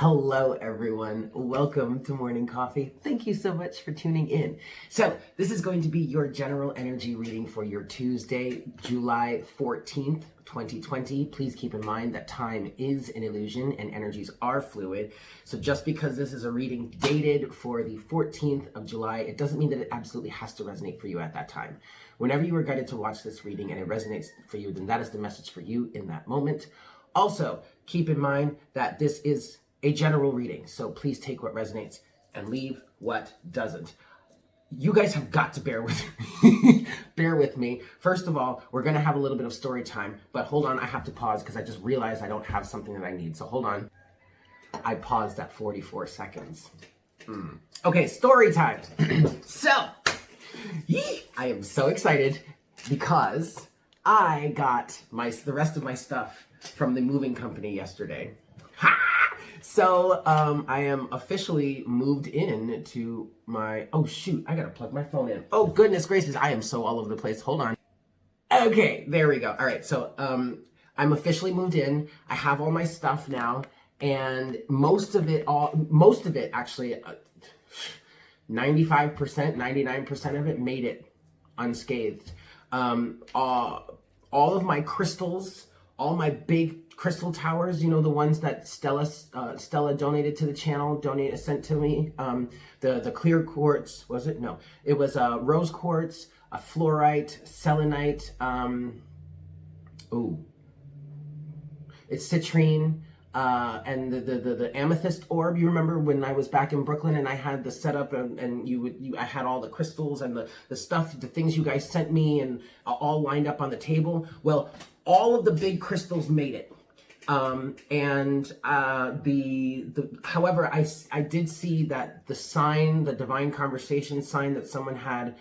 Hello, everyone. Welcome to Morning Coffee. Thank you so much for tuning in. So this is going to be your general energy reading for your Tuesday, July 14th, 2020. Please keep in mind that time is an illusion and energies are fluid. So just because this is a reading dated for the 14th of July, it doesn't mean that it absolutely has to resonate for you at that time. Whenever you are guided to watch this reading and it resonates for you, then that is the message for you in that moment. Also, keep in mind that this is a general reading, so please take what resonates and leave what doesn't. You guys have got to bear with me. Bear with me. First of all, we're going to have a little bit of story time, but hold on, I have to pause because I just realized I don't have something that I need. So hold on. I paused at 44 seconds. Okay, story time. So, I am so excited because I got the rest of my stuff from the moving company yesterday. So, I am officially moved in to my, oh shoot, I gotta plug my phone in. Oh goodness gracious, I am so all over the place. Hold on. Okay, there we go. All right, so, I'm officially moved in. I have all my stuff now, and most of it actually, 95%, 99% of it made it unscathed. All of my crystals, all my big crystal towers, you know, the ones that Stella donated to the channel, sent to me. The clear quartz, was it? No, it was rose quartz, a fluorite, selenite. It's citrine, and the amethyst orb. You remember when I was back in Brooklyn and I had the setup and I had all the crystals and the stuff, the things you guys sent me and all lined up on the table. Well, all of the big crystals made it. However, I did see that the sign, the divine conversation sign that someone had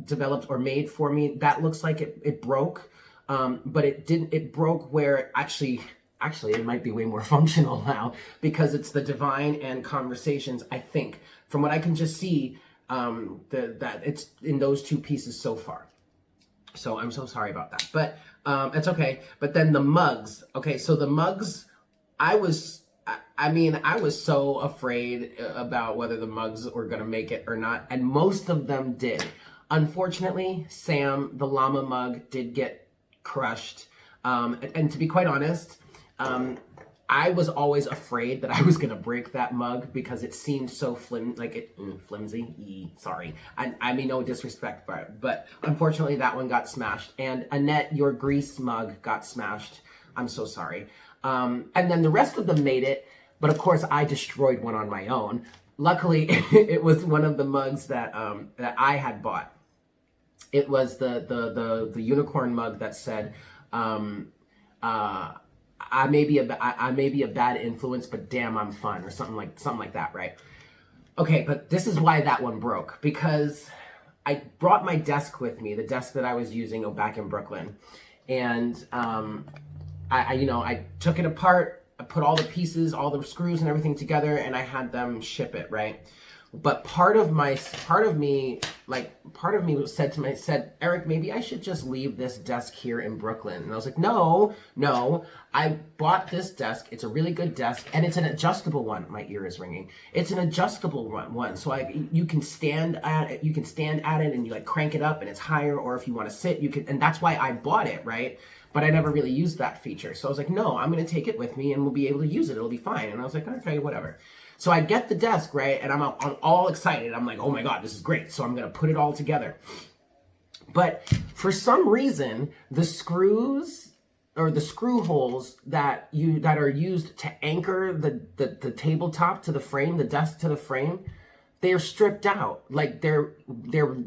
developed or made for me, that looks like it broke. But it broke where actually it might be way more functional now because it's the divine and conversations, I think, from what I can just see, that it's in those two pieces so far. So I'm so sorry about that, but it's okay. But then the mugs. Okay, so the mugs, I was so afraid about whether the mugs were going to make it or not, and most of them did. Unfortunately, Sam, the llama mug, did get crushed. And to be quite honest, I was always afraid that I was going to break that mug because it seemed so flimsy. Sorry. I mean, no disrespect for it, but unfortunately that one got smashed. And Annette, your grease mug got smashed. I'm so sorry. And then the rest of them made it, but of course I destroyed one on my own. Luckily, it was one of the mugs that I had bought. It was the unicorn mug that said, I may be a bad influence, but damn, I'm fun, or something like that, right? Okay, but this is why that one broke, because I brought my desk with me, the desk that I was using back in Brooklyn, and I took it apart, I put all the pieces, all the screws and everything together, and I had them ship it, right? But part of me said, Eric, maybe I should just leave this desk here in Brooklyn. And I was like, no, I bought this desk. It's a really good desk, and it's an adjustable one. My ear is ringing. It's an adjustable one. So you can stand at it, and you crank it up and it's higher, or if you want to sit, you can, and that's why I bought it, right? But I never really used that feature. So I was like, no, I'm going to take it with me and we'll be able to use it. It'll be fine. And I was like, okay, whatever. So I get the desk, right? And I'm all excited. I'm like, oh my God, this is great. So I'm going to put it all together. But for some reason, the screws or the screw holes that are used to anchor the tabletop to the frame, the desk to the frame, they're stripped out. Like they're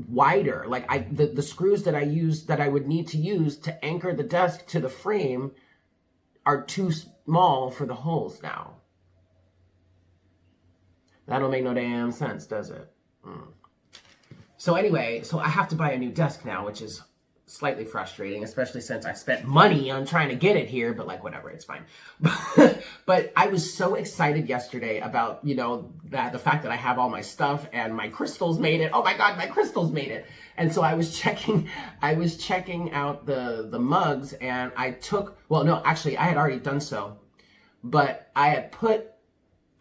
wider. Like the screws that I would need to use to anchor the desk to the frame are too small for the holes now. That don't make no damn sense, does it? So anyway, I have to buy a new desk now, which is slightly frustrating, especially since I spent money on trying to get it here, but whatever, it's fine. But I was so excited yesterday about, the fact that I have all my stuff and my crystals made it. Oh my God, my crystals made it. And so I was checking out the mugs, and I had already done so. but I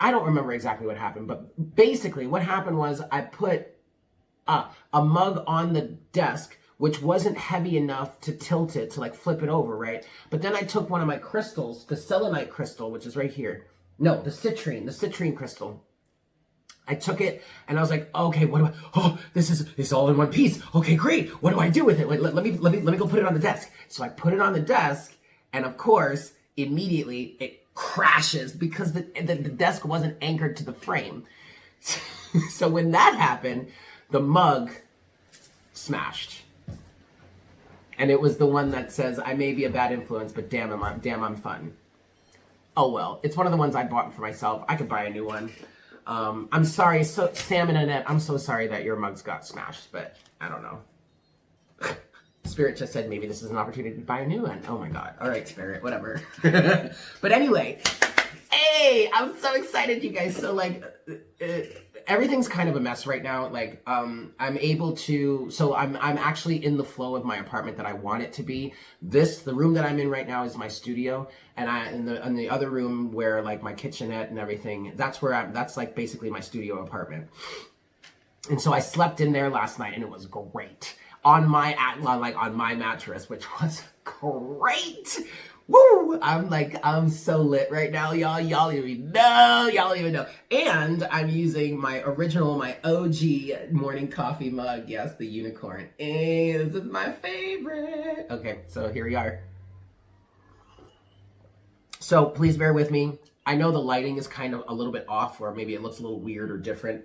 don't remember exactly what happened, but basically what happened was I put a mug on the desk, which wasn't heavy enough to tilt it, to like flip it over, right? But then I took one of my crystals, the selenite crystal, which is right here. No, the citrine crystal. I took it and I was like, okay, what do I, oh, this is all in one piece. Okay, great. What do I do with it? Let me go put it on the desk. So I put it on the desk, and of course, immediately it crashes because the desk wasn't anchored to the frame. So when that happened, the mug smashed. And it was the one that says, I may be a bad influence, but damn, I'm fun. Oh well, it's one of the ones I bought for myself. I could buy a new one. I'm sorry, so Sam and Annette, I'm so sorry that your mugs got smashed, but I don't know. Spirit just said maybe this is an opportunity to buy a new one. Oh my God. All right, Spirit, whatever. But anyway, hey, I'm so excited, you guys. So like, everything's kind of a mess right now. Like, I'm actually in the flow of my apartment that I want it to be. The room that I'm in right now is my studio, and in the other room where like my kitchenette and everything, that's like basically my studio apartment. And so I slept in there last night, and it was great on my mattress, which was great. Woo! I'm so lit right now, y'all. Y'all even know. And I'm using my OG morning coffee mug. Yes, the unicorn. And this is my favorite. Okay, so here we are. So please bear with me. I know the lighting is kind of a little bit off, or maybe it looks a little weird or different.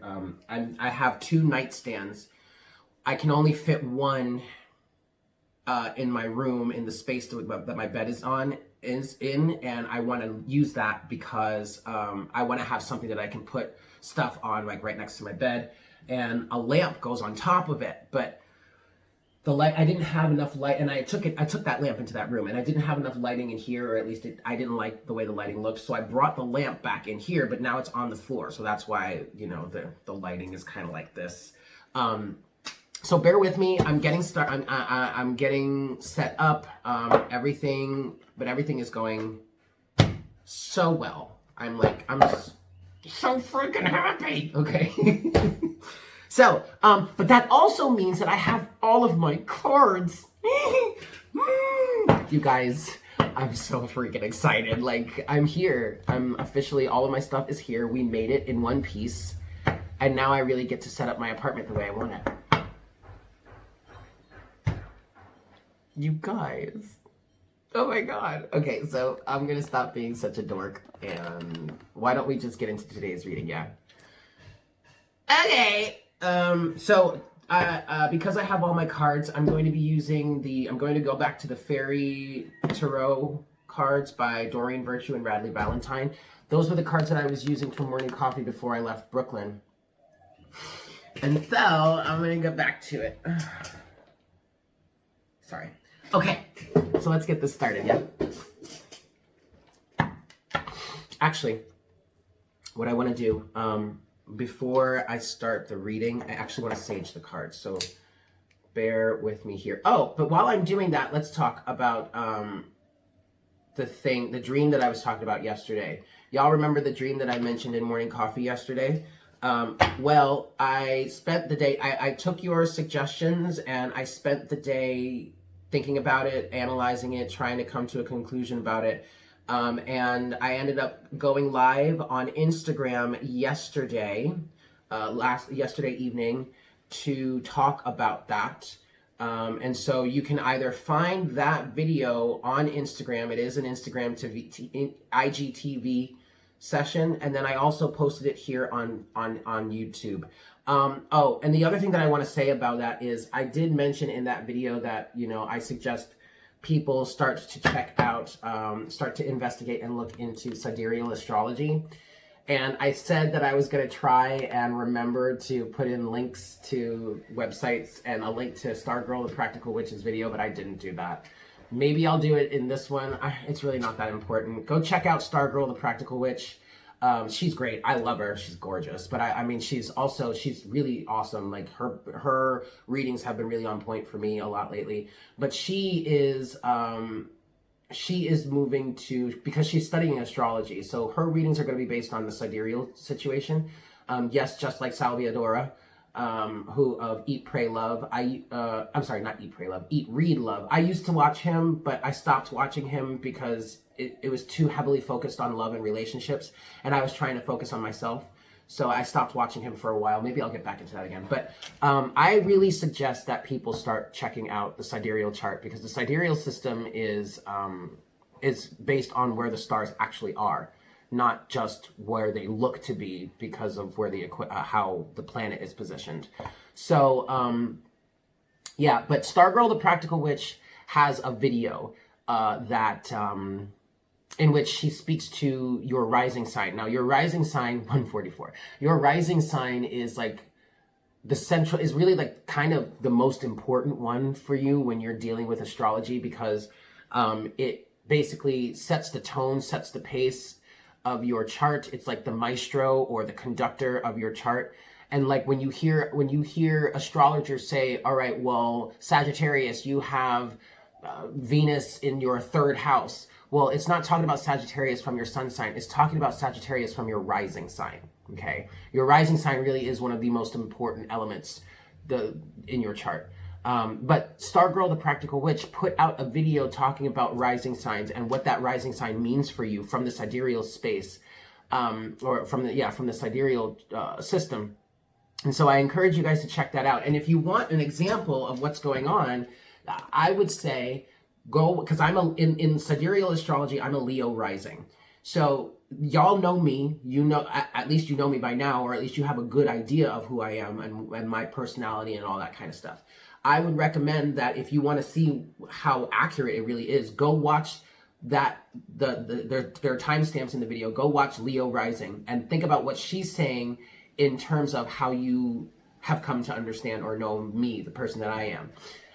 I have 2 nightstands. I can only fit one in my room, in the space that my bed is in, and I want to use that because I want to have something that I can put stuff on, like right next to my bed, and a lamp goes on top of it. But the light, I didn't have enough light, and I took that lamp into that room, and I didn't have enough lighting in here, or at least I didn't like the way the lighting looked, so I brought the lamp back in here, but now it's on the floor, so that's why, you know, the lighting is kind of like this. So bear with me. I'm getting I'm getting set up. Everything is going so well. I'm so freaking happy. Okay. So, but that also means that I have all of my cards. You guys, I'm so freaking excited. Like, I'm here. I'm officially, all of my stuff is here. We made it in one piece. And now I really get to set up my apartment the way I want it. You guys. Oh my God. Okay, so I'm gonna stop being such a dork, and why don't we just get into today's reading, yeah? Okay, so because I have all my cards, I'm going to go back to the Fairy Tarot cards by Doreen Virtue and Radley Valentine. Those were the cards that I was using for morning coffee before I left Brooklyn. And so, I'm gonna go back to it. Sorry. Okay, so let's get this started, yeah? Actually, what I want to do, before I start the reading, I actually want to sage the cards, so bear with me here. Oh, but while I'm doing that, let's talk about the dream that I was talking about yesterday. Y'all remember the dream that I mentioned in Morning Coffee yesterday? Well, I spent the day, I took your suggestions, and I spent the day thinking about it, analyzing it, trying to come to a conclusion about it. And I ended up going live on Instagram yesterday evening to talk about that. And so you can either find that video on Instagram. It is an Instagram IGTV session. And then I also posted it here on YouTube. Oh, and the other thing that I want to say about that is I did mention in that video that, you know, I suggest people start to check out, start to investigate and look into sidereal astrology. And I said that I was going to try and remember to put in links to websites and a link to Stargirl, the Practical Witch's video, but I didn't do that. Maybe I'll do it in this one. It's really not that important. Go check out Stargirl, the Practical Witch. She's great. I love her. She's gorgeous. But I mean, she's really awesome. Like her readings have been really on point for me a lot lately. But she is, she is moving to, because she's studying astrology, so her readings are going to be based on the sidereal situation. Yes, just like Salviadora, who of Eat, Pray, Love. I'm sorry, not Eat, Pray, Love. Eat, Read, Love. I used to watch him, but I stopped watching him because it was too heavily focused on love and relationships, and I was trying to focus on myself. So I stopped watching him for a while. Maybe I'll get back into that again. But I really suggest that people start checking out the sidereal chart, because the sidereal system is based on where the stars actually are, not just where they look to be because of where how the planet is positioned. So yeah, but Stargirl the Practical Witch has a video in which she speaks to your rising sign. Now, your rising sign, 144, your rising sign is like the central, is really like kind of the most important one for you when you're dealing with astrology, because it basically sets the tone, sets the pace of your chart. It's like the maestro or the conductor of your chart. And like when you hear astrologers say, all right, well, Sagittarius, you have Venus in your third house. Well, it's not talking about Sagittarius from your sun sign. It's talking about Sagittarius from your rising sign, okay? Your rising sign really is one of the most important elements in your chart. But Stargirl the Practical Witch put out a video talking about rising signs and what that rising sign means for you from the sidereal space, or from the sidereal system. And so I encourage you guys to check that out. And if you want an example of what's going on, I would say go, because in sidereal astrology, I'm a Leo rising. So y'all know me, at least you know me by now, or at least you have a good idea of who I am and my personality and all that kind of stuff. I would recommend that if you want to see how accurate it really is, go watch there are timestamps in the video. Go watch Leo rising and think about what she's saying in terms of how you have come to understand or know me, the person that I am.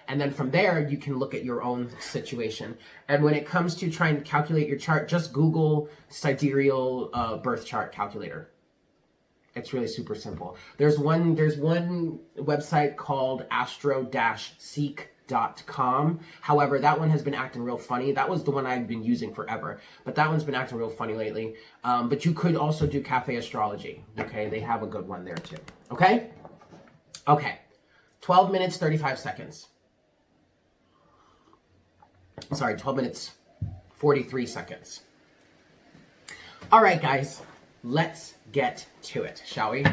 And then from there, you can look at your own situation. And when it comes to trying to calculate your chart, just Google sidereal birth chart calculator. It's really super simple. There's one website called astro-seek.com. However, that one has been acting real funny. That was the one I've been using forever, but that one's been acting real funny lately. But you could also do Cafe Astrology. Okay, they have a good one there too. Okay? Okay. 12 minutes, 35 seconds. Sorry, 12 minutes, 43 seconds. All right, guys, let's get to it, shall we?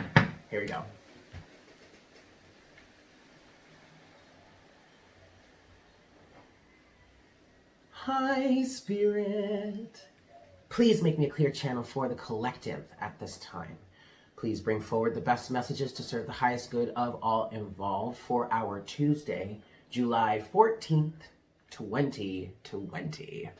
Here we go. Hi, Spirit. Please make me a clear channel for the collective at this time. Please bring forward the best messages to serve the highest good of all involved for our Tuesday, July 14th, 2020.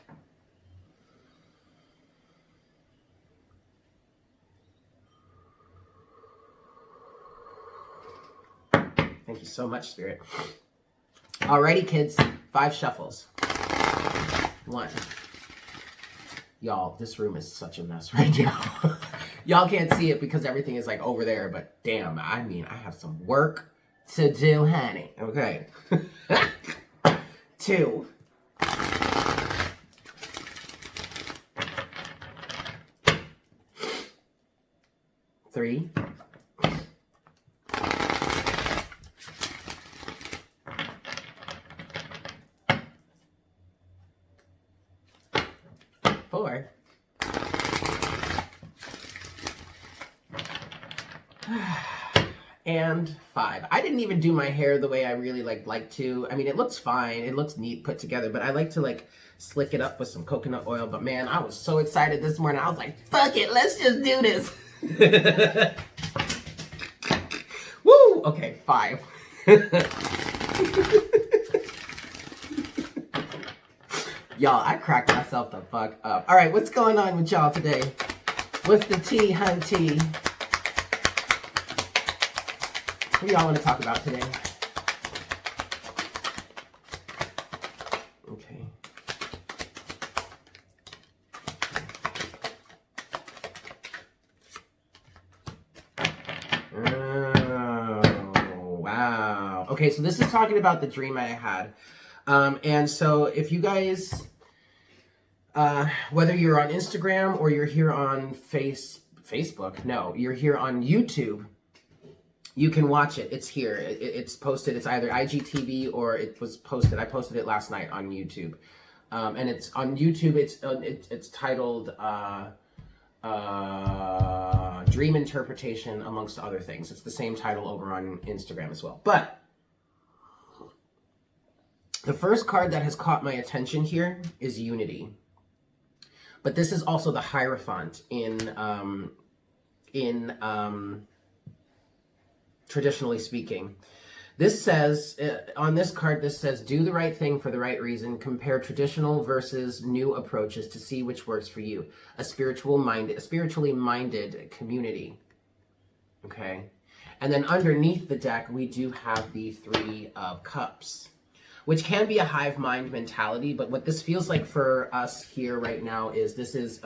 Thank you so much, Spirit. Alrighty, kids, 5 shuffles. 1. Y'all, this room is such a mess right now. Y'all can't see it because everything is like over there, but damn, I mean, I have some work to do, honey. Okay. 2. 3. 4. And 5. I didn't even do my hair the way I really like to. I mean, it looks fine. It looks neat put together, but I like to like slick it up with some coconut oil. But man, I was so excited this morning. I was like, fuck it, let's just do this. Woo! Okay, 5. Y'all, I cracked myself the fuck up. All right, what's going on with y'all today? What's the tea, hunty? What do y'all want to talk about today? Okay. Oh, wow. Okay, so this is talking about the dream I had. And so if you guys Whether you're on Instagram or you're here on Facebook, no, you're here on YouTube, you can watch it. It's here. It's posted. It's either IGTV or it was posted. I posted it last night on YouTube, and it's on YouTube. It's titled Dream Interpretation, amongst other things. It's the same title over on Instagram as well. But the first card that has caught my attention here is Unity. But this is also the Hierophant in traditionally speaking. This says, on this card, this says, do the right thing for the right reason. Compare traditional versus new approaches to see which works for you. A spiritually minded community. Okay. And then underneath the deck, we do have the Three of Cups, which can be a hive mind mentality. But what this feels like for us here right now is this is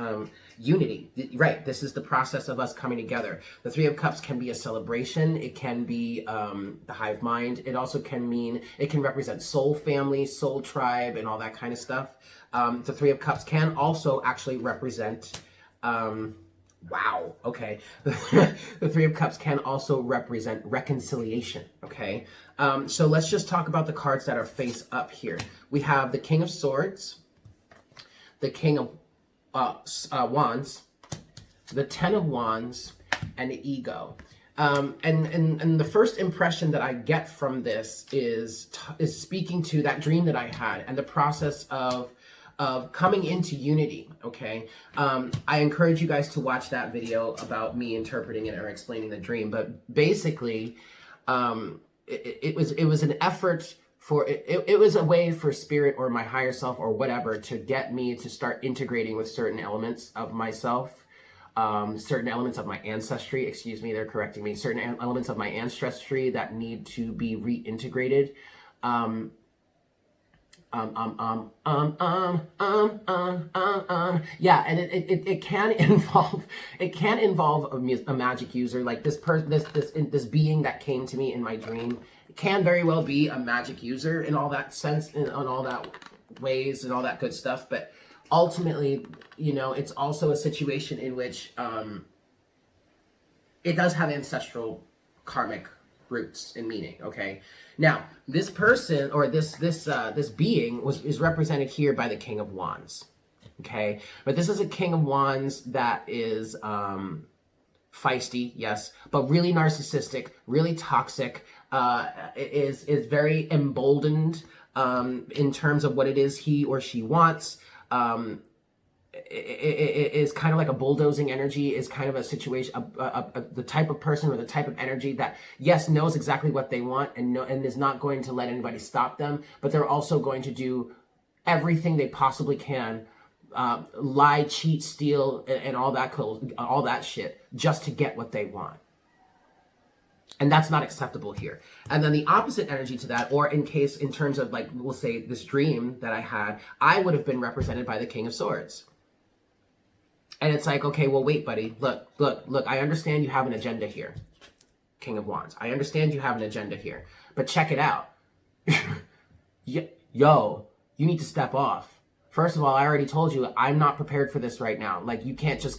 unity, right? This is the process of us coming together. The Three of Cups can be a celebration. It can be the hive mind. It also can mean, it can represent soul family, soul tribe, and all that kind of stuff. The Three of Cups can also actually represent, wow, okay. The Three of Cups can also represent reconciliation, okay? So let's just talk about the cards that are face up here. We have the King of Swords, the King of Wands, the Ten of Wands, and the Ego. And the first impression that I get from this is speaking to that dream that I had and the process of coming into unity, okay? I encourage you guys to watch that video about me interpreting it or explaining the dream. But basically, it was an effort for it was a way for spirit or my higher self or whatever to get me to start integrating with certain elements of myself, certain elements of my ancestry, excuse me, they're correcting me, certain elements of my ancestry that need to be reintegrated. Yeah, and it can involve a magic user, like this being that came to me in my dream. It can very well be a magic user in all that sense, in all that ways and all that good stuff. But ultimately, you know, it's also a situation in which it does have ancestral karmic roots and meaning. Okay, now this person or this being is represented here by the King of Wands. Okay, but this is a King of Wands that is feisty, yes, but really narcissistic, really toxic. Is very emboldened in terms of what it is he or she wants. It is kind of like a bulldozing energy, is kind of a situation, the type of person or the type of energy that, yes, knows exactly what they want and is not going to let anybody stop them, but they're also going to do everything they possibly can, lie, cheat, steal, and all that shit just to get what they want. And that's not acceptable here. And then the opposite energy to that, or in terms of, like, we'll say this dream that I had, I would have been represented by the King of Swords. And it's like, okay, well, wait, buddy, look, I understand you have an agenda here, King of Wands. I understand you have an agenda here, but check it out. Yo, you need to step off. First of all, I already told you I'm not prepared for this right now. Like, you can't just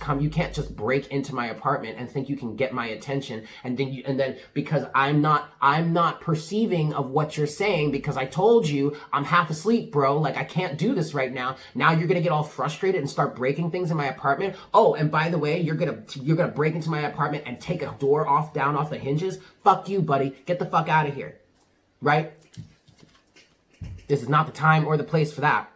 break into my apartment and think you can get my attention, and then because I'm not perceiving of what you're saying because I told you I'm half asleep, bro. Like, I can't do this right now. Now you're gonna get all frustrated and start breaking things in my apartment. Oh, and by the way, you're gonna break into my apartment and take a door down off the hinges. Fuck you, buddy. Get the fuck out of here. Right? This is not the time or the place for that.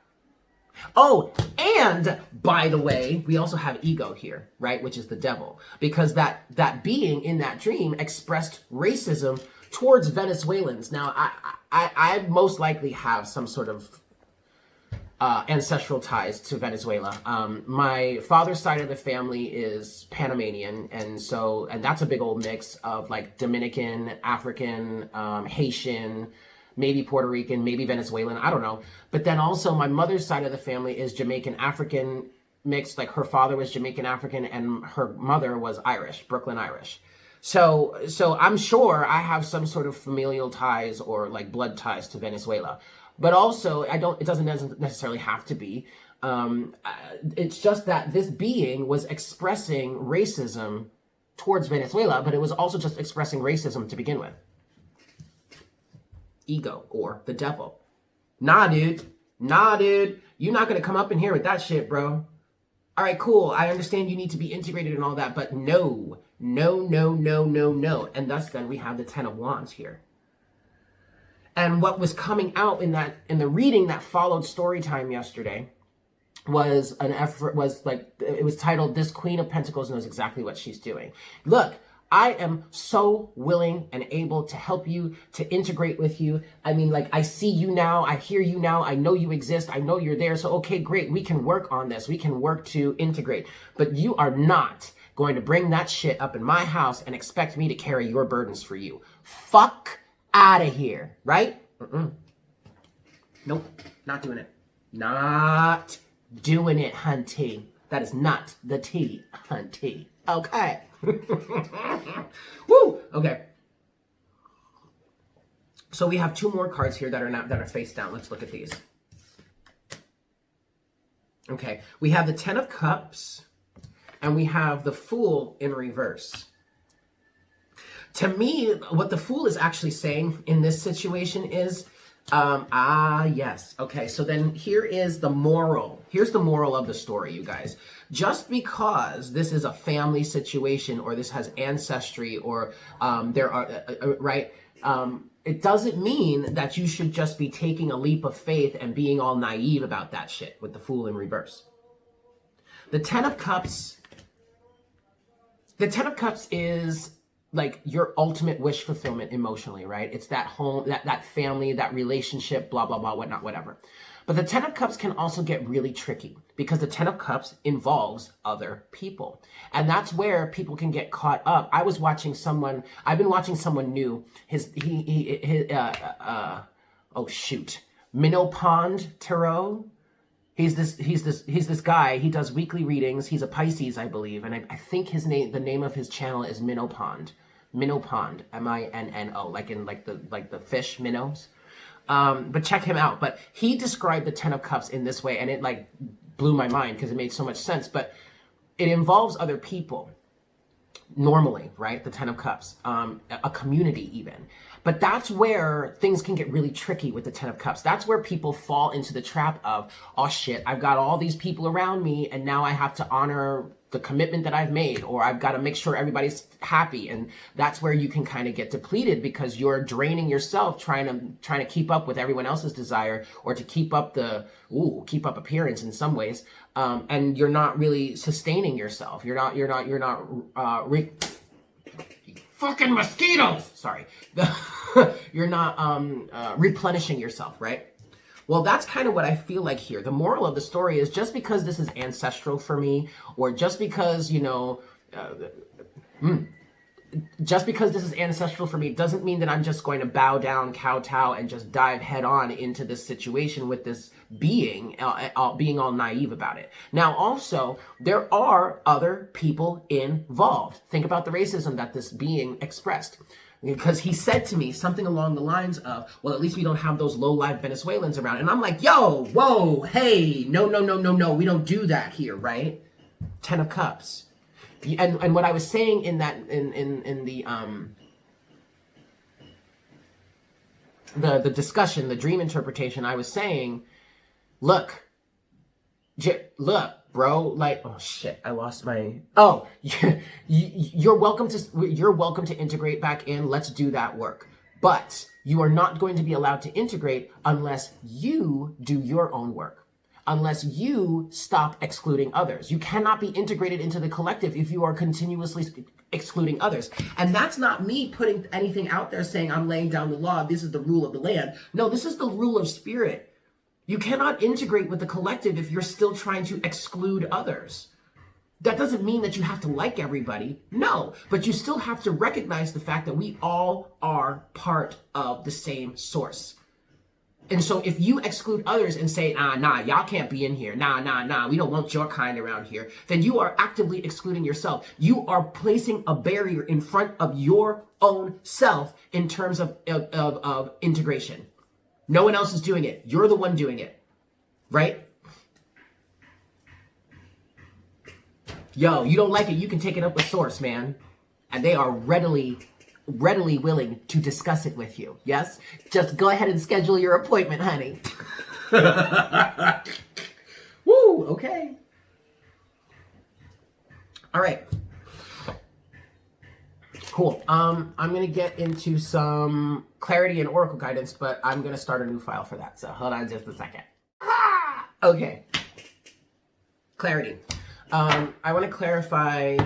Oh, and by the way, we also have ego here, right? Which is the devil, because that being in that dream expressed racism towards Venezuelans. Now, I most likely have some sort of ancestral ties to Venezuela. My father's side of the family is Panamanian, and that's a big old mix of like Dominican, African, Haitian, maybe Puerto Rican, maybe Venezuelan, I don't know. But then also my mother's side of the family is Jamaican African mixed, like her father was Jamaican African and her mother was Irish, Brooklyn Irish. So I'm sure I have some sort of familial ties or like blood ties to Venezuela. But also it doesn't necessarily have to be. It's just that this being was expressing racism towards Venezuela, but it was also just expressing racism to begin with. Ego or the devil. Nah, dude. You're not going to come up in here with that shit, bro. All right, cool. I understand you need to be integrated and all that, but no. And thus then we have the Ten of Wands here. And what was coming out in the reading that followed story time yesterday was it was titled, This Queen of Pentacles Knows Exactly What She's Doing. Look, I am so willing and able to help you, to integrate with you. I mean, like, I see you now. I hear you now. I know you exist. I know you're there. So, okay, great. We can work on this. We can work to integrate. But you are not going to bring that shit up in my house and expect me to carry your burdens for you. Fuck out of here, right? Nope, not doing it. Not doing it, hunty. That is not the tea, hunty. Okay. Woo! Okay. So we have two more cards here that are face down. Let's look at these. Okay, we have the Ten of Cups, and we have the Fool in reverse. To me, what the Fool is actually saying in this situation is, yes. Okay, so then here is the moral. Here's the moral of the story, you guys. Just because this is a family situation, or this has ancestry, or there are, right? It doesn't mean that you should just be taking a leap of faith and being all naive about that shit with the Fool in reverse. The Ten of Cups is like your ultimate wish fulfillment emotionally, right? It's that home, that family, that relationship, blah, blah, blah, whatnot, whatever. But the Ten of Cups can also get really tricky because the Ten of Cups involves other people. And that's where people can get caught up. I've been watching someone new, Minnow Pond Tarot. He's this guy. He does weekly readings. He's a Pisces, I believe, and I think the name of his channel is Minnow Pond, Minnow, like the fish minnows. But check him out. But he described the Ten of Cups in this way, and it like blew my mind because it made so much sense. But it involves other people. Normally, right? The Ten of Cups, a community even. But that's where things can get really tricky with the Ten of Cups. That's where people fall into the trap of, oh shit, I've got all these people around me and now I have to honor the commitment that I've made, or I've got to make sure everybody's happy. And that's where you can kind of get depleted because you're draining yourself trying to keep up with everyone else's desire, or to keep up appearance in some ways. And you're not really sustaining yourself. You're not fucking mosquitoes. Sorry. You're not replenishing yourself, right? Well, that's kind of what I feel like here. The moral of the story is, just because this is ancestral for me, or just because, just because this is ancestral for me, doesn't mean that I'm just going to bow down, kowtow, and just dive head on into this situation with this being all naive about it. Now, also, there are other people involved. Think about the racism that this being expressed. Because he said to me something along the lines of, well, at least we don't have those low-life Venezuelans around. And I'm like, yo, whoa, hey, no, we don't do that here, right? Ten of Cups. And what I was saying in the discussion, the dream interpretation, I was saying, look, bro, like, oh shit, I lost my, you're welcome to integrate back in. Let's do that work. But you are not going to be allowed to integrate unless you do your own work. Unless you stop excluding others. You cannot be integrated into the collective if you are continuously excluding others. And that's not me putting anything out there saying I'm laying down the law, this is the rule of the land. No, this is the rule of spirit. You cannot integrate with the collective if you're still trying to exclude others. That doesn't mean that you have to like everybody. No, but you still have to recognize the fact that we all are part of the same source. And so if you exclude others and say, nah, y'all can't be in here. Nah, we don't want your kind around here. Then you are actively excluding yourself. You are placing a barrier in front of your own self in terms of integration. No one else is doing it. You're the one doing it, right? Yo, you don't like it, you can take it up with Source, man. And they are readily willing to discuss it with you. Yes? Just go ahead and schedule your appointment, honey. Woo, okay. All right. Cool. I'm going to get into some clarity and oracle guidance, but I'm going to start a new file for that. So hold on just a second. Okay. Clarity. I want to clarify.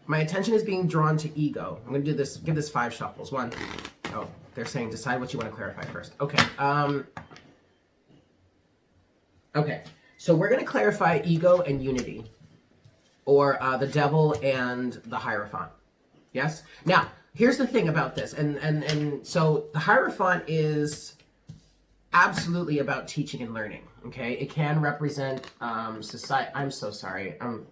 My attention is being drawn to ego. I'm going to do this, give this 5 shuffles. 1. Oh, they're saying decide what you want to clarify first. Okay. Okay. So we're going to clarify ego and unity, or the devil and the Hierophant. Yes? Now, here's the thing about this. And so the Hierophant is absolutely about teaching and learning. Okay? It can represent society. I'm so sorry. I'm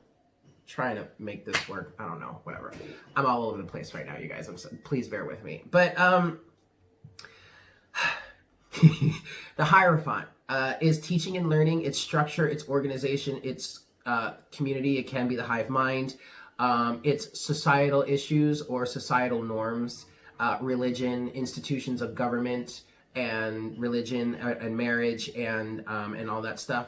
trying to make this work. I don't know. Whatever. I'm all over the place right now, you guys. Please bear with me. But the Hierophant is teaching and learning. Its structure, its organization, its community. It can be the hive mind. It's societal issues or societal norms, religion, institutions of government, and religion and marriage and all that stuff.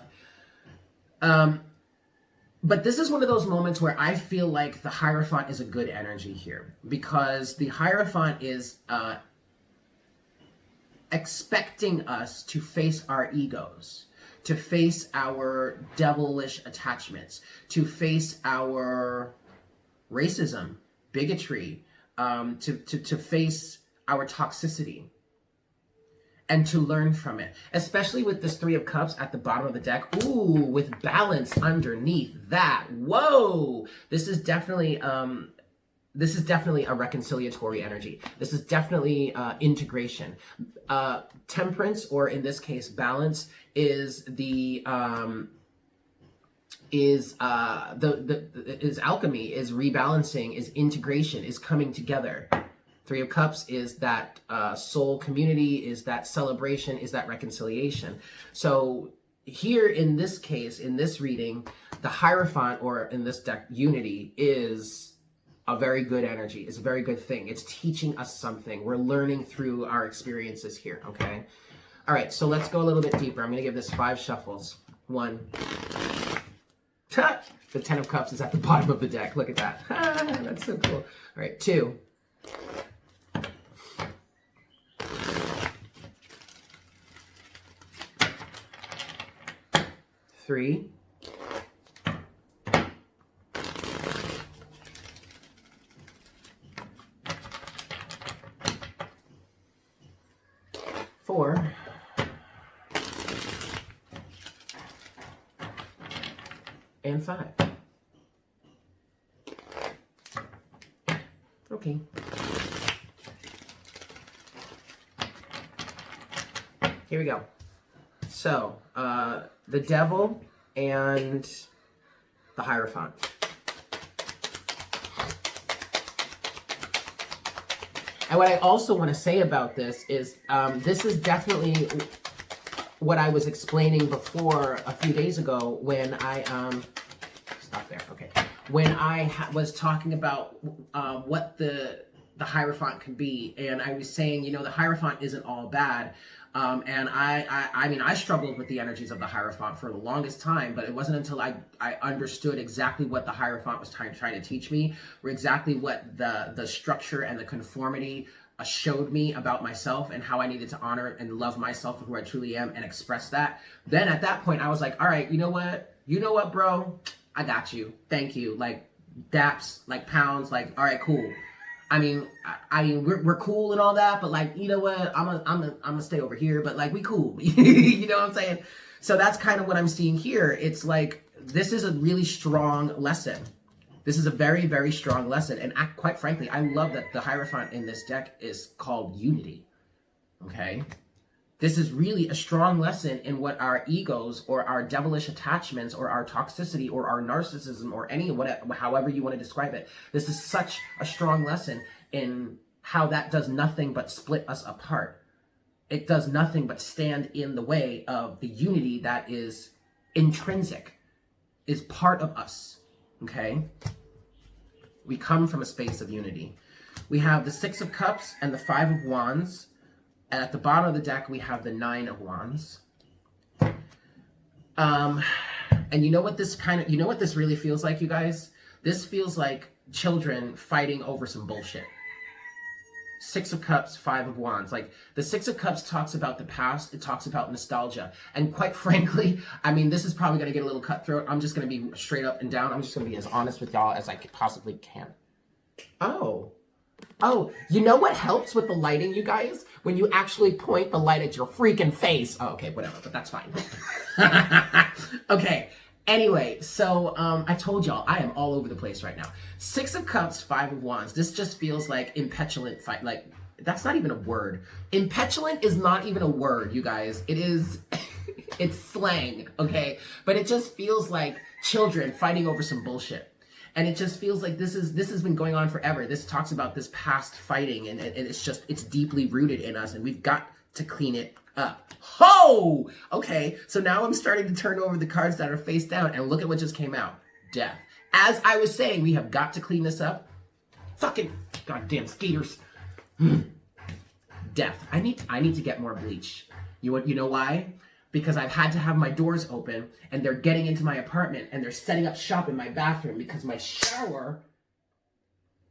But this is one of those moments where I feel like the Hierophant is a good energy here, because the Hierophant is expecting us to face our egos, to face our devilish attachments, to face our racism, bigotry, to face our toxicity, and to learn from it. Especially with this 3 of Cups at the bottom of the deck. Ooh, with balance underneath that. Whoa! This is definitely a reconciliatory energy. This is definitely integration. Temperance, or in this case, balance, is the is alchemy, is rebalancing, is integration, is coming together. 3 of Cups is that soul community, is that celebration, is that reconciliation. So here in this case, in this reading, the Hierophant, or in this deck, unity, is a very good energy. It's a very good thing. It's teaching us something. We're learning through our experiences here, okay? All right, so let's go a little bit deeper. I'm going to give this 5 shuffles. 1. The 10 of Cups is at the bottom of the deck. Look at that. That's so cool. All right, 2. 3. 4. And 5. Okay. Here we go. So, the devil and the Hierophant. And what I also want to say about this is this is definitely what I was explaining before a few days ago when I stop there. Okay, when I was talking about what the Hierophant can be, and I was saying, you know, the Hierophant isn't all bad. And I mean, I struggled with the energies of the Hierophant for the longest time, but it wasn't until I understood exactly what the Hierophant was trying to teach me, or exactly what the structure and the conformity showed me about myself, and how I needed to honor and love myself for who I truly am and express that. Then at that point, I was like, all right, you know what, bro? I got you. Thank you. Like, daps, like pounds, like, all right, cool. I mean, we're cool and all that, but like, you know what? I'm gonna stay over here, but like, we cool. You know what I'm saying? So that's kind of what I'm seeing here. It's like, this is a really strong lesson. This is a very, very strong lesson. And quite frankly, I love that the Hierophant in this deck is called unity. Okay? This is really a strong lesson in what our egos, or our devilish attachments, or our toxicity, or our narcissism, or however you want to describe it. This is such a strong lesson in how that does nothing but split us apart. it does nothing but stand in the way of the unity that is intrinsic, is part of us, okay? We come from a space of unity. We have the Six of Cups and the Five of Wands. And at the bottom of the deck, we have the Nine of Wands. And you know what this really feels like, you guys? This feels like children fighting over some bullshit. Six of Cups, Five of Wands. Like, the Six of Cups talks about the past. It talks about nostalgia. And quite frankly, I mean, this is probably going to get a little cutthroat. I'm just going to be straight up and down. I'm just going to be as honest with y'all as I possibly can. Oh, you know what helps with the lighting, you guys? When you actually point the light at your freaking face. Oh, okay, whatever, but that's fine. Okay, anyway, so I told y'all, I am all over the place right now. Six of Cups, Five of Wands. This just feels like impetulant fight. Like, that's not even a word. Impetulant is not even a word, you guys. It is, it's slang, okay? But it just feels like children fighting over some bullshit. And it just feels like this has been going on forever. This talks about this past fighting, and it's deeply rooted in us, and we've got to clean it up. Ho! Okay, so now I'm starting to turn over the cards that are face down, and look at what just came out. Death. As I was saying, we have got to clean this up. Fucking goddamn skaters. Death. I need to get more bleach. You know why? Because I've had to have my doors open, and they're getting into my apartment, and they're setting up shop in my bathroom because my shower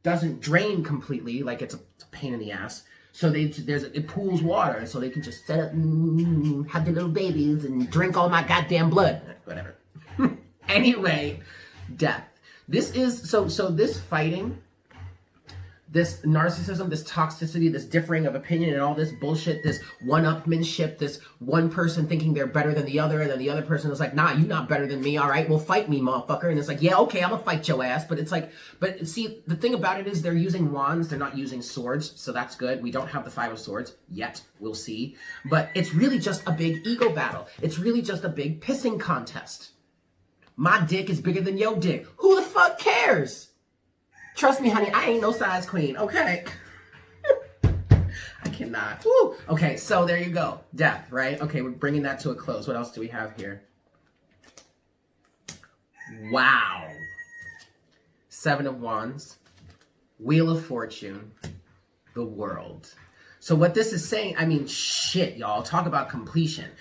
doesn't drain completely, like it's a pain in the ass. So it pools water, and so they can just set up, have their little babies, and drink all my goddamn blood. Whatever. Anyway, death. This is, so this fighting, this narcissism, this toxicity, this differing of opinion, and all this bullshit, this one-upmanship, this one person thinking they're better than the other, and then the other person is like, nah, you're not better than me, all right, well, fight me, motherfucker. And it's like, yeah, okay, I'm gonna fight your ass. But it's like, but see, the thing about it is they're using wands, they're not using swords, so that's good. We don't have the Five of Swords yet, we'll see. But it's really just a big ego battle. It's really just a big pissing contest. My dick is bigger than your dick. Who the fuck cares? Trust me, honey, I ain't no size queen, okay? I cannot. Woo. Okay, so there you go. Death, right? Okay, we're bringing that to a close. What else do we have here? Wow. Seven of Wands. Wheel of Fortune. The World. So what this is saying, I mean, shit, y'all. Talk about completion.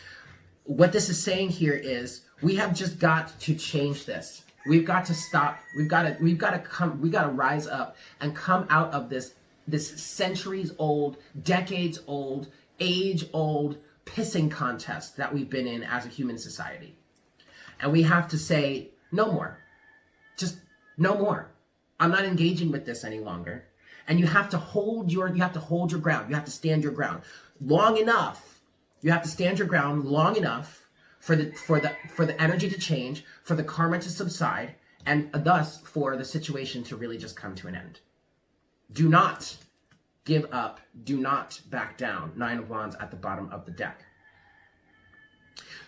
What this is saying here is we have just got to change this. We've got to stop. We've got to rise up and come out of this centuries old, decades old, age old pissing contest that we've been in as a human society. And we have to say no more. Just no more. I'm not engaging with this any longer. And you have to hold your ground. You have to stand your ground long enough. You have to stand your ground long enough for the energy to change, for the karma to subside, and thus for the situation to really just come to an end. Do not give up. Do not back down. Nine of Wands at the bottom of the deck.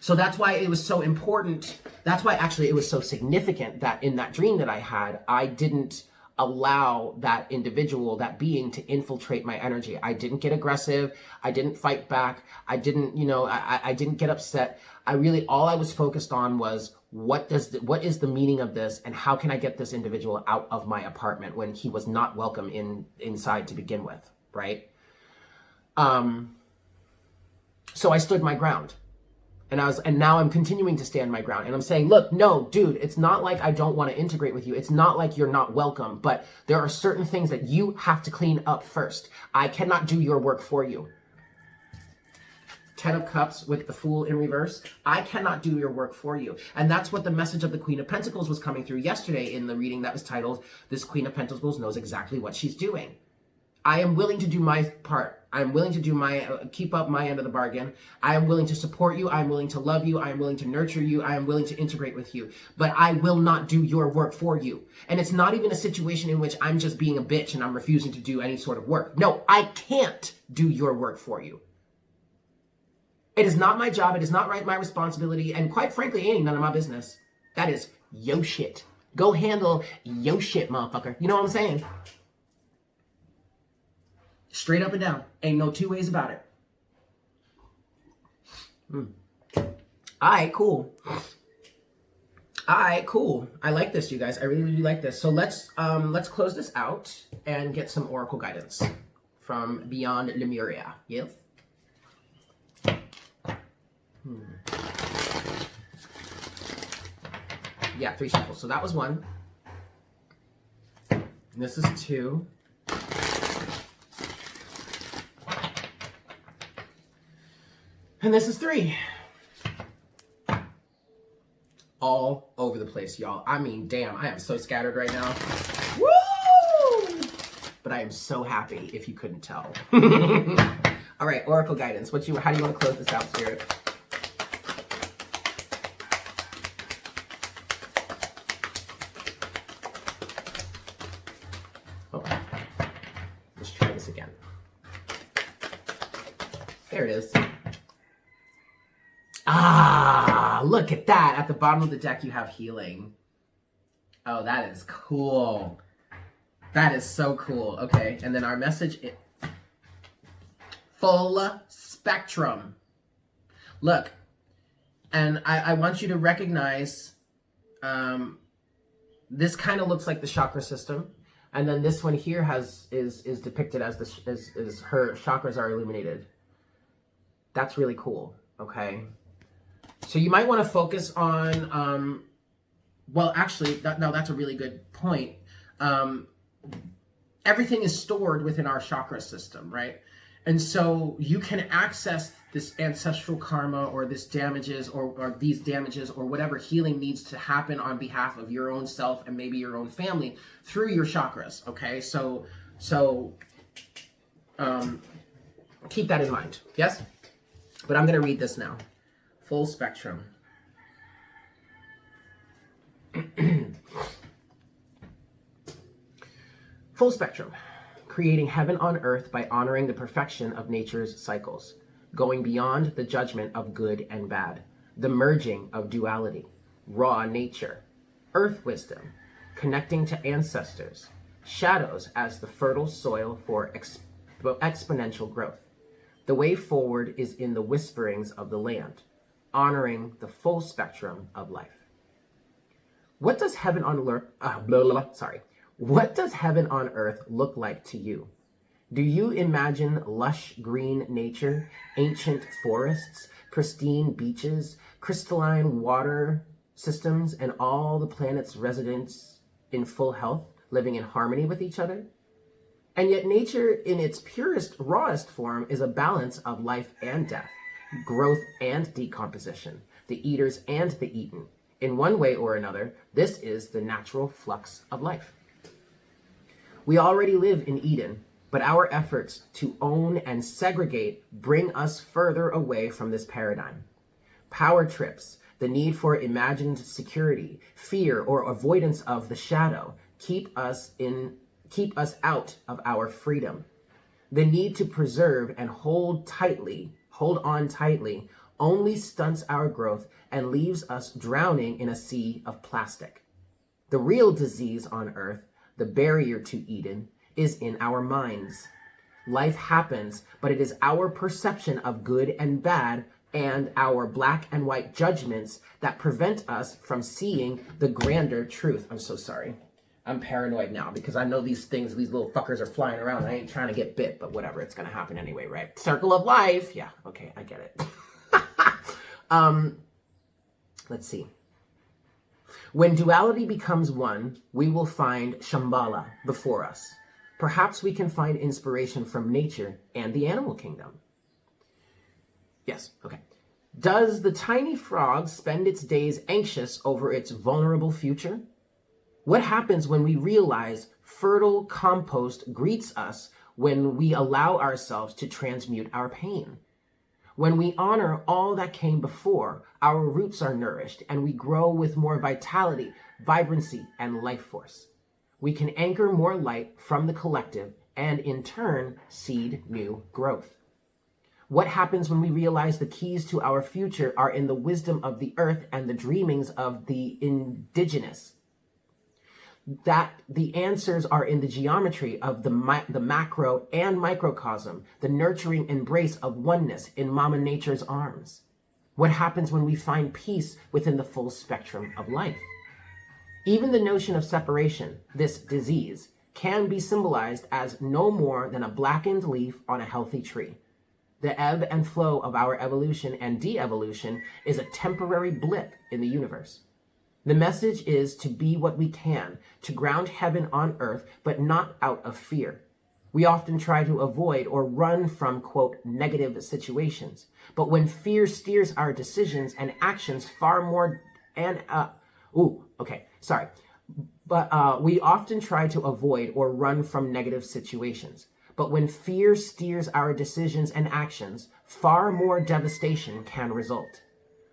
So that's why it was so important. That's why actually it was so significant that in that dream that I had, I didn't allow that individual, that being, to infiltrate my energy. I didn't get aggressive. I didn't fight back. I didn't, I didn't get upset. All I was focused on was what is the meaning of this, and how can I get this individual out of my apartment when he was not welcome inside to begin with, right? So I stood my ground. And now I'm continuing to stand my ground. And I'm saying, look, no, dude, it's not like I don't want to integrate with you. It's not like you're not welcome, but there are certain things that you have to clean up first. I cannot do your work for you. Ten of Cups with the Fool in reverse. I cannot do your work for you. And that's what the message of the Queen of Pentacles was coming through yesterday in the reading that was titled, This Queen of Pentacles Knows Exactly What She's Doing. I am willing to do my part. I'm willing to do keep up my end of the bargain. I am willing to support you. I am willing to love you. I am willing to nurture you. I am willing to integrate with you. But I will not do your work for you. And it's not even a situation in which I'm just being a bitch and I'm refusing to do any sort of work. No, I can't do your work for you. It is not my job. It is not my responsibility. And quite frankly, it ain't none of my business. That is yo shit. Go handle yo shit, motherfucker. You know what I'm saying? Straight up and down. Ain't no two ways about it. All right, cool. All right, cool. I like this, you guys. I really, really like this. So let's close this out and get some oracle guidance from Beyond Lemuria. Yes. Yeah, 3 shuffles. So that was 1. And this is 2. And this is 3. All over the place, y'all. I mean, damn, I am so scattered right now. Woo! But I am so happy, if you couldn't tell. All right, oracle guidance. How do you want to close this out, Spirit? Oh, let's try this again. There it is. Ah, look at that. At the bottom of the deck, you have healing. Oh, that is cool. That is so cool. Okay, and then our message is full spectrum. Look, and I want you to recognize this kind of looks like the chakra system. And then this one here is depicted as her chakras are illuminated. That's really cool, okay? So you might want to focus on, well, actually, that's a really good point. Everything is stored within our chakra system, right? And so you can access this ancestral karma or this damages or these damages or whatever healing needs to happen on behalf of your own self and maybe your own family through your chakras, okay? So keep that in mind, yes? But I'm going to read this now. Full spectrum. Full spectrum. Creating heaven on earth by honoring the perfection of nature's cycles, going beyond the judgment of good and bad, the merging of duality, raw nature, earth wisdom, connecting to ancestors, shadows as the fertile soil for exponential growth. The way forward is in the whisperings of the land, honoring the full spectrum of life. What does heaven on earth, What does heaven on earth look like to you? Do you imagine lush green nature, ancient forests, pristine beaches, crystalline water systems, and all the planet's residents in full health, living in harmony with each other? And yet nature in its purest, rawest form is a balance of life and death, growth and decomposition, the eaters and the eaten. In one way or another, this is the natural flux of life. We already live in Eden, but our efforts to own and segregate bring us further away from this paradigm. Power trips, the need for imagined security, fear, or avoidance of the shadow keep us out of our freedom. The need to preserve and hold on tightly, only stunts our growth and leaves us drowning in a sea of plastic. The real disease on earth, the barrier to Eden, is in our minds. Life happens, but it is our perception of good and bad and our black and white judgments that prevent us from seeing the grander truth. I'm so sorry. I'm paranoid now because I know these little fuckers are flying around and I ain't trying to get bit, but whatever, it's gonna happen anyway, right? Circle of life. Yeah, okay, I get it. Let's see. When duality becomes one, we will find Shambhala before us. Perhaps we can find inspiration from nature and the animal kingdom. Yes, okay. Does the tiny frog spend its days anxious over its vulnerable future? What happens when we realize fertile compost greets us when we allow ourselves to transmute our pain? When we honor all that came before, our roots are nourished and we grow with more vitality, vibrancy, and life force. We can anchor more light from the collective and in turn seed new growth. What happens when we realize the keys to our future are in the wisdom of the earth and the dreamings of the indigenous? That the answers are in the geometry of the macro and microcosm, the nurturing embrace of oneness in Mama Nature's arms. What happens when we find peace within the full spectrum of life? Even the notion of separation, this disease, can be symbolized as no more than a blackened leaf on a healthy tree. The ebb and flow of our evolution and de-evolution is a temporary blip in the universe. The message is to be what we can, to ground heaven on earth, but not out of fear. We often try to avoid or run from, quote, negative situations. But when fear steers our decisions and actions we often try to avoid or run from negative situations. But when fear steers our decisions and actions, far more devastation can result.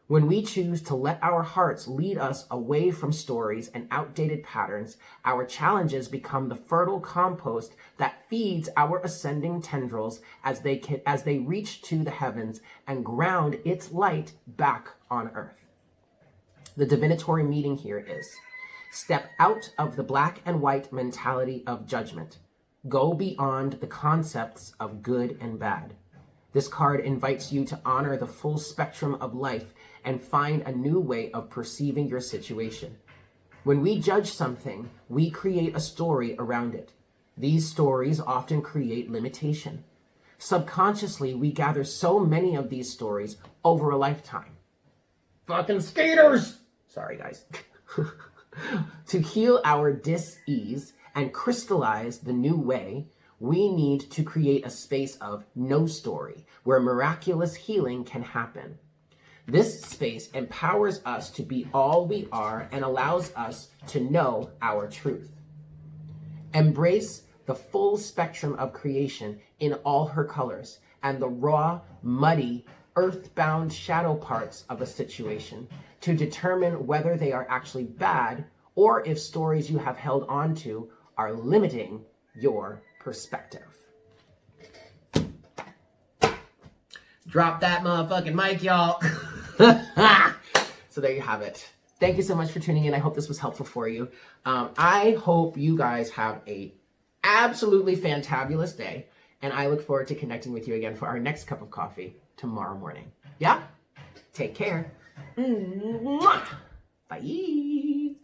When we choose to let our hearts lead us away from stories and outdated patterns, our challenges become the fertile compost that feeds our ascending tendrils as they reach to the heavens and ground its light back on earth. The divinatory meaning here is: step out of the black and white mentality of judgment. Go beyond the concepts of good and bad. This card invites you to honor the full spectrum of life and find a new way of perceiving your situation. When we judge something, we create a story around it. These stories often create limitation. Subconsciously, we gather so many of these stories over a lifetime. Fucking skaters! Sorry, guys. To heal our dis-ease and crystallize the new way, we need to create a space of no story where miraculous healing can happen. This space empowers us to be all we are and allows us to know our truth. Embrace the full spectrum of creation in all her colors and the raw, muddy, earthbound shadow parts of a situation to determine whether they are actually bad or if stories you have held on to are limiting your perspective. Drop that motherfucking mic, y'all. So there you have it. Thank you so much for tuning in. I hope this was helpful for you. I hope you guys have a absolutely fantabulous day, and I look forward to connecting with you again for our next cup of coffee tomorrow morning. Yeah? Take care. Bye.